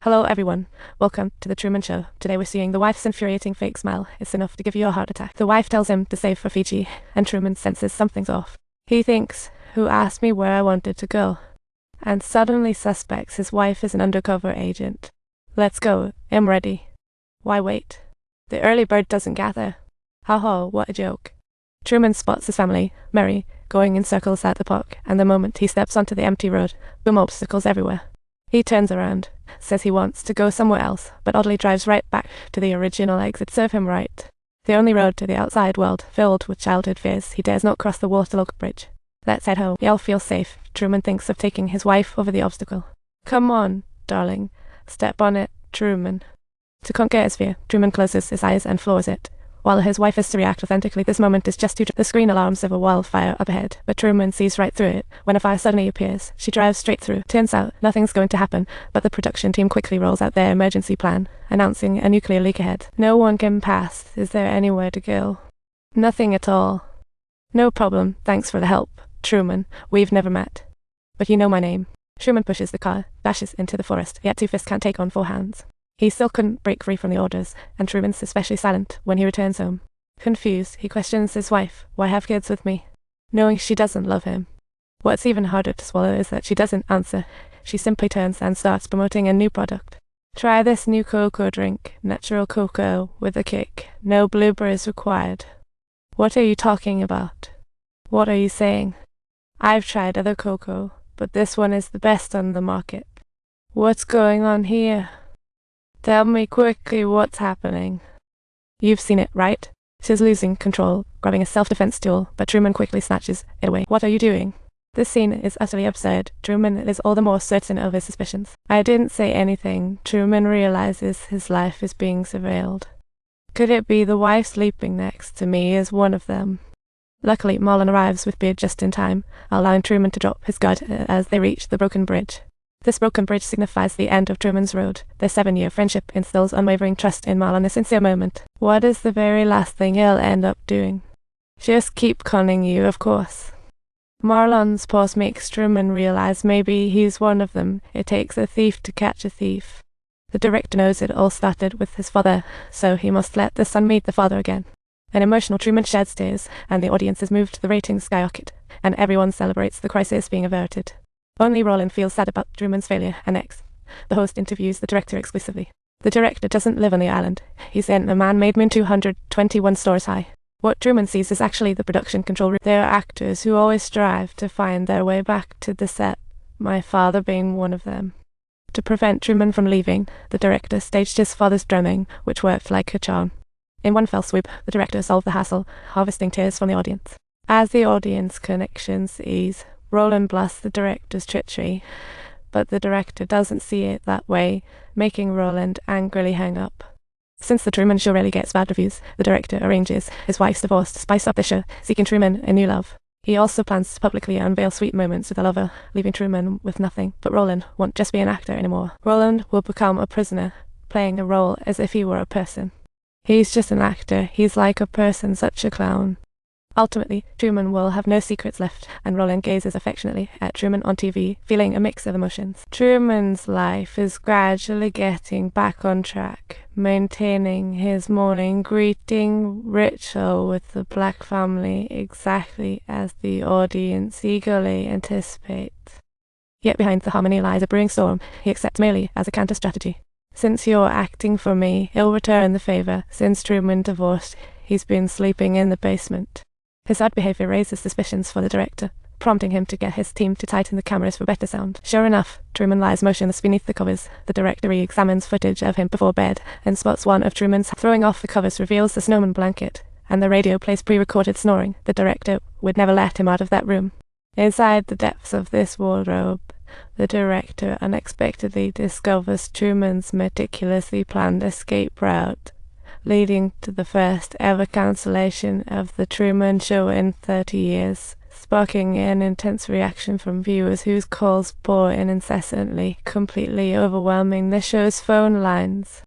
Hello everyone, welcome to the Truman Show. Today we're seeing the wife's infuriating fake smile. It's enough to give you a heart attack. The wife tells him to save for Fiji, and Truman senses something's off. He thinks, who asked me where I wanted to go? And suddenly suspects his wife is an undercover agent. Let's go, I'm ready. Why wait? The early bird doesn't gather. Ha ha, what a joke. Truman spots his family, Mary, going in circles at the park, and the moment he steps onto the empty road, boom, obstacles everywhere. He turns around, says he wants to go somewhere else, but oddly drives right back to the original exit. Serve him right. The only road to the outside world, filled with childhood fears, he dares not cross the Waterloo Bridge. Let's head home. You'll feel safe. Truman thinks of taking his wife over the obstacle. Come on, darling. Step on it, Truman. To conquer his fear, Truman closes his eyes and floors it. While his wife is to react authentically, this moment is just too the screen alarms of a wildfire up ahead, but Truman sees right through it. When a fire suddenly appears, she drives straight through. Turns out, nothing's going to happen, but the production team quickly rolls out their emergency plan, announcing a nuclear leak ahead. No one can pass. Is there anywhere to go? Nothing at all. No problem. Thanks for the help, Truman. We've never met. But you know my name. Truman pushes the car, dashes into the forest, yet two fists can't take on four hands. He still couldn't break free from the orders, and Truman's especially silent when he returns home. Confused, he questions his wife, why have kids with me? Knowing she doesn't love him. What's even harder to swallow is that she doesn't answer. She simply turns and starts promoting a new product. Try this new cocoa drink, natural cocoa with a kick. No blueberries required. What are you talking about? What are you saying? I've tried other cocoa, but this one is the best on the market. What's going on here? Tell me quickly what's happening. You've seen it, right? She's losing control, grabbing a self-defense tool, but Truman quickly snatches it away. What are you doing? This scene is utterly absurd. Truman is all the more certain of his suspicions. I didn't say anything. Truman realizes his life is being surveilled. Could it be the wife sleeping next to me is one of them? Luckily, Marlon arrives with Beard just in time, allowing Truman to drop his guard as they reach the broken bridge. This broken bridge signifies the end of Truman's road. Their 7-year friendship instills unwavering trust in Marlon, a sincere moment. What is the very last thing he'll end up doing? Just keep conning you, of course. Marlon's pause makes Truman realize maybe he's one of them. It takes a thief to catch a thief. The director knows it all started with his father, so he must let the son meet the father again. An emotional Truman sheds tears, and the audience is moved. The ratings skyrocket, and everyone celebrates the crisis being averted. Only Roland feels sad about Truman's failure, and next, the host interviews the director exclusively. The director doesn't live on the island. He's in a man-made moon 221 stories high. What Truman sees is actually the production control room. There are actors who always strive to find their way back to the set, my father being one of them. To prevent Truman from leaving, the director staged his father's drowning, which worked like a charm. In one fell swoop, the director solved the hassle, harvesting tears from the audience. As the audience connections ease, Roland blasts the director's treachery, but the director doesn't see it that way, making Roland angrily hang up. Since the Truman Show rarely gets bad reviews, the director arranges his wife's divorce to spice up the show, seeking Truman a new love. He also plans to publicly unveil sweet moments with a lover, leaving Truman with nothing. But Roland won't just be an actor anymore. Roland will become a prisoner, playing a role as if he were a person. He's just an actor. He's like a person, such a clown. Ultimately, Truman will have no secrets left, and Roland gazes affectionately at Truman on TV, feeling a mix of emotions. Truman's life is gradually getting back on track, maintaining his morning greeting ritual with the Black family exactly as the audience eagerly anticipates. Yet behind the harmony lies a brewing storm he accepts merely as a counter-strategy. Since you're acting for me, he'll return the favor. Since Truman divorced, he's been sleeping in the basement. His odd behavior raises suspicions for the director, prompting him to get his team to tighten the cameras for better sound. Sure enough, Truman lies motionless beneath the covers. The director re-examines footage of him before bed and spots one of Truman's throwing off the covers reveals the snowman blanket, and the radio plays pre-recorded snoring. The director would never let him out of that room. Inside the depths of this wardrobe, the director unexpectedly discovers Truman's meticulously planned escape route, leading to the first ever cancellation of the Truman Show in 30 years, sparking an intense reaction from viewers whose calls pour in incessantly, completely overwhelming the show's phone lines.